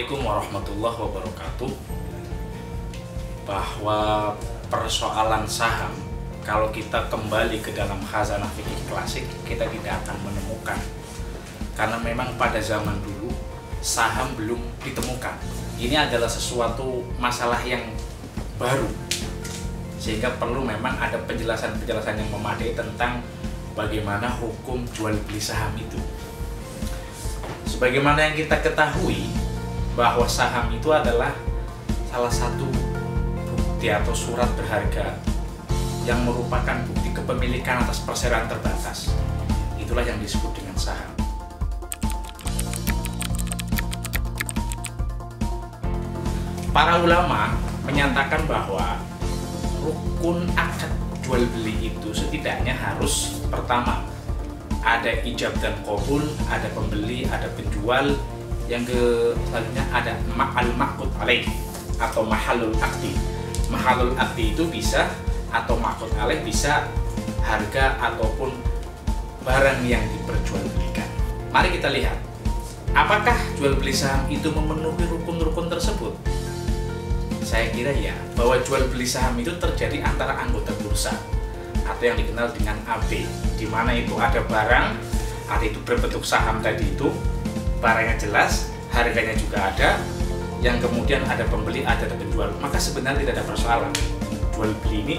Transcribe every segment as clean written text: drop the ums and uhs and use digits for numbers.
Assalamualaikum warahmatullahi wabarakatuh. Bahwa persoalan saham, kalau kita kembali ke dalam khazanah fikih klasik, kita tidak akan menemukan. Karena memang pada zaman dulu saham belum ditemukan. Ini adalah sesuatu masalah yang baru, sehingga perlu memang ada penjelasan-penjelasan yang memadai tentang bagaimana hukum jual beli saham itu. Sebagaimana yang kita ketahui bahwa saham itu adalah salah satu bukti atau surat berharga yang merupakan bukti kepemilikan atas perseroan terbatas. Itulah yang disebut dengan saham. Para ulama menyatakan bahwa rukun akad jual beli itu setidaknya harus pertama ada ijab dan qabul, ada pembeli, ada penjual. Yang selanjutnya ada al-maqud alaih atau mahalul akdi. Mahalul akdi itu bisa atau maqud alaih bisa harga ataupun barang yang diperjualbelikan. Mari kita lihat, apakah jual beli saham itu memenuhi rukun-rukun tersebut? Saya kira ya, bahwa jual beli saham itu terjadi antara anggota bursa atau yang dikenal dengan AB, di mana itu ada barang, ada itu berbentuk saham tadi itu, barangnya jelas, harganya juga ada, yang kemudian ada pembeli, ada penjual. Maka sebenarnya tidak ada persoalan. Jual beli ini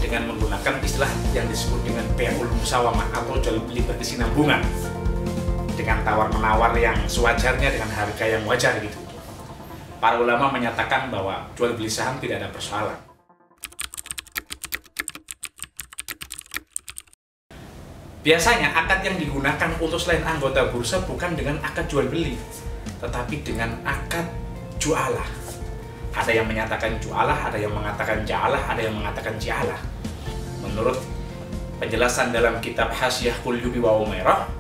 dengan menggunakan istilah yang disebut dengan bai'ul musawamah atau jual beli berkesinambungan, dengan tawar-menawar yang sewajarnya dengan harga yang wajar gitu. Para ulama menyatakan bahwa jual beli saham tidak ada persoalan. Biasanya akad yang digunakan untuk selain anggota bursa bukan dengan akad jual beli, tetapi dengan akad jualah. Ada yang menyatakan jualah, ada yang mengatakan ja'alah, ada yang mengatakan ji'alah. Menurut penjelasan dalam kitab Hasyiah Qulyubi wa Umairah,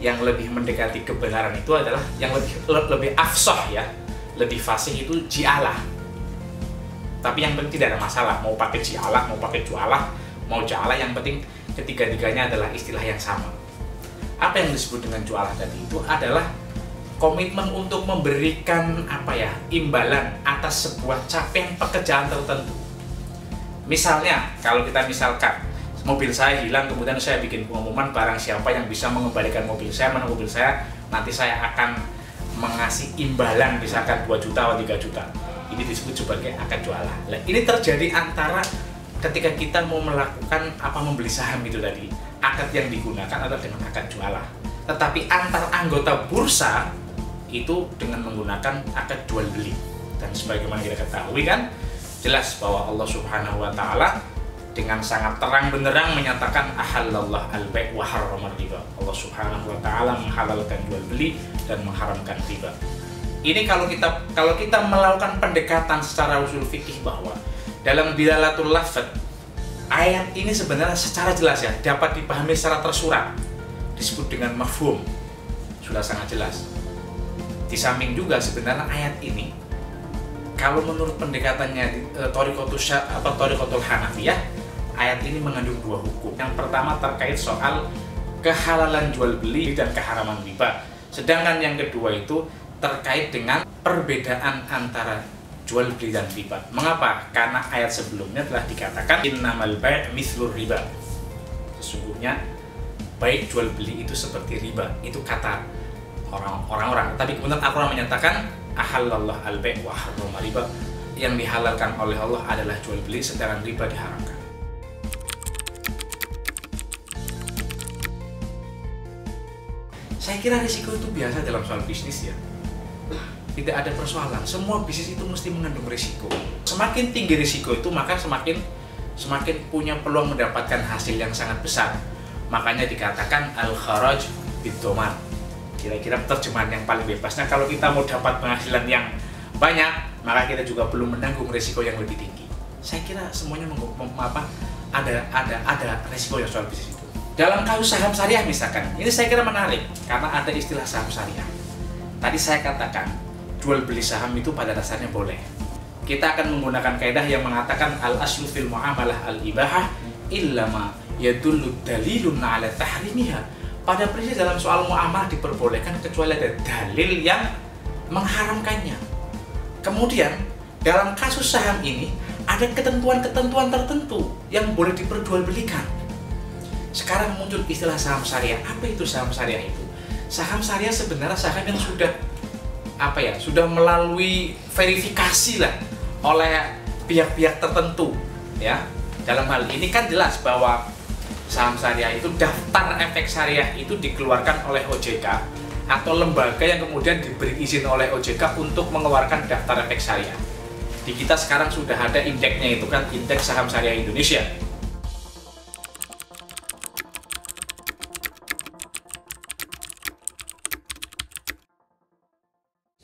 yang lebih mendekati kebenaran itu adalah yang lebih afsah ya, lebih fasih itu ji'alah. Tapi yang penting tidak ada masalah, mau pakai ji'alah, mau pakai jualah, mau ja'alah, yang penting ketiga-tiganya adalah istilah yang sama. Apa yang disebut dengan jualah tadi itu adalah komitmen untuk memberikan imbalan atas sebuah capaian pekerjaan tertentu. Misalnya, kalau kita misalkan mobil saya hilang, kemudian saya bikin pengumuman barang siapa yang bisa mengembalikan mobil saya, mana mobil saya, nanti saya akan mengasih imbalan misalkan 2 juta atau 3 juta. Ini disebut sebagai akad jualah. Nah, ini terjadi antara ketika kita mau melakukan membeli saham itu tadi, akad yang digunakan adalah dengan akad jualah. Tetapi antar anggota bursa itu dengan menggunakan akad jual beli. Dan sebagaimana kita ketahui kan, jelas bahwa Allah Subhanahu wa taala dengan sangat terang benderang menyatakan ahallallah al-bai' wa harramar riba. Allah Subhanahu wa taala menghalalkan jual beli dan mengharamkan riba. Ini kalau kita melakukan pendekatan secara usul fikih bahwa dalam dilalatul lafadz, ayat ini sebenarnya secara jelas ya dapat dipahami secara tersurat, disebut dengan mafhum, sudah sangat jelas. Di samping juga sebenarnya ayat ini, kalau menurut pendekatannya Thariqatul Hanafiyah, ayat ini mengandung 2 hukum. Yang pertama terkait soal kehalalan jual beli dan keharaman riba. Sedangkan yang kedua itu terkait dengan perbedaan antara jual beli dan riba. Mengapa? Karena ayat sebelumnya telah dikatakan innamal bai' mithlur riba. Sesungguhnya baik jual beli itu seperti riba. Itu kata orang-orang. Tapi kemudian Al-Quran menyatakan ahallallah al-bai' wa harramar riba. Yang dihalalkan oleh Allah adalah jual beli, sedangkan riba diharamkan. Saya kira risiko itu biasa dalam soal bisnis ya. Tidak ada persoalan, semua bisnis itu mesti mengandung risiko. Semakin tinggi risiko itu, maka semakin punya peluang mendapatkan hasil yang sangat besar. Makanya dikatakan al-kharaj bid-dhaman. Kira-kira terjemahan yang paling bebasnya, kalau kita mau dapat penghasilan yang banyak, maka kita juga perlu menanggung risiko yang lebih tinggi. Saya kira semuanya ada risiko yang soal bisnis itu. Dalam kasus saham syariah misalkan, ini saya kira menarik karena ada istilah saham syariah. Tadi saya katakan jual beli saham itu pada dasarnya boleh. Kita akan menggunakan kaidah yang mengatakan al-aslu fil muamalah al-ibahah illa ma yadullu dalilun ala tahrimiha. Pada prinsip dalam soal muamalah diperbolehkan kecuali ada dalil yang mengharamkannya. Kemudian dalam kasus saham ini ada ketentuan-ketentuan tertentu yang boleh diperjualbelikan. Sekarang muncul istilah saham syariah. Apa itu saham syariah itu? Saham syariah sebenarnya saham yang sudah sudah melalui verifikasi lah oleh pihak-pihak tertentu ya. Dalam hal ini kan jelas bahwa saham syariah itu, daftar efek syariah itu dikeluarkan oleh OJK atau lembaga yang kemudian diberi izin oleh OJK untuk mengeluarkan daftar efek syariah. Di kita sekarang sudah ada indeksnya, itu kan indeks saham syariah Indonesia.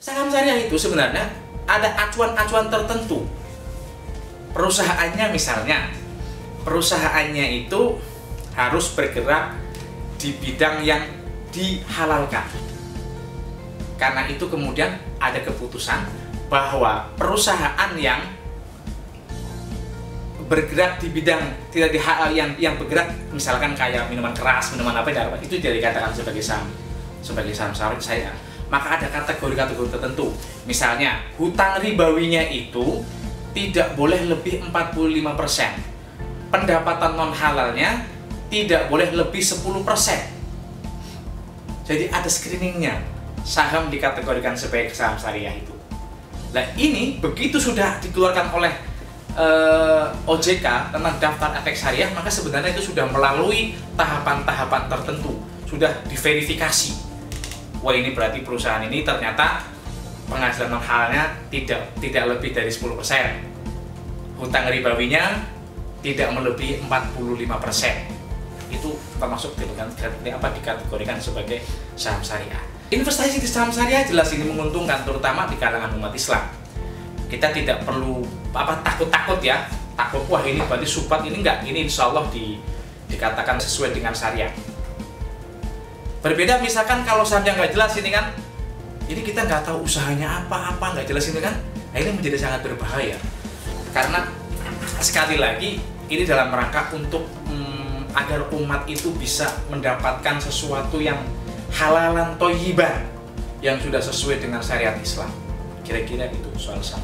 Saham syariah itu sebenarnya ada acuan-acuan tertentu. Perusahaannya misalnya, perusahaannya itu harus bergerak di bidang yang dihalalkan. Karena itu kemudian ada keputusan bahwa perusahaan yang bergerak di bidang tidak yang bergerak misalkan kayak minuman keras, minuman itu tidak dikatakan sebagai saham syariah. Maka ada kategori-kategori tertentu. Misalnya hutang ribawinya itu tidak boleh lebih 45%. Pendapatan non halalnya tidak boleh lebih 10%. Jadi ada screeningnya. Saham dikategorikan sebagai saham syariah itu. Nah ini begitu sudah dikeluarkan oleh OJK tentang daftar efek syariah, maka sebenarnya itu sudah melalui tahapan-tahapan tertentu, sudah diverifikasi. Wah ini berarti perusahaan ini ternyata penghasilan non halalnya tidak lebih dari 10%. Hutang ribawinya tidak melebihi 45%. Itu termasuk dikategorikan sebagai saham syariah. Investasi di saham syariah jelas ini menguntungkan, terutama di kalangan umat Islam. Kita tidak perlu takut-takut ya, takut wah ini berarti subhat, ini enggak, ini insya Allah dikatakan sesuai dengan syariah. Berbeda misalkan kalau sahamnya nggak jelas ini kan, ini kita nggak tahu usahanya apa nggak jelas ini kan, nah ini menjadi sangat berbahaya. Karena sekali lagi ini dalam rangka untuk agar umat itu bisa mendapatkan sesuatu yang halalan thayyiban yang sudah sesuai dengan syariat Islam. Kira-kira itu soal saham.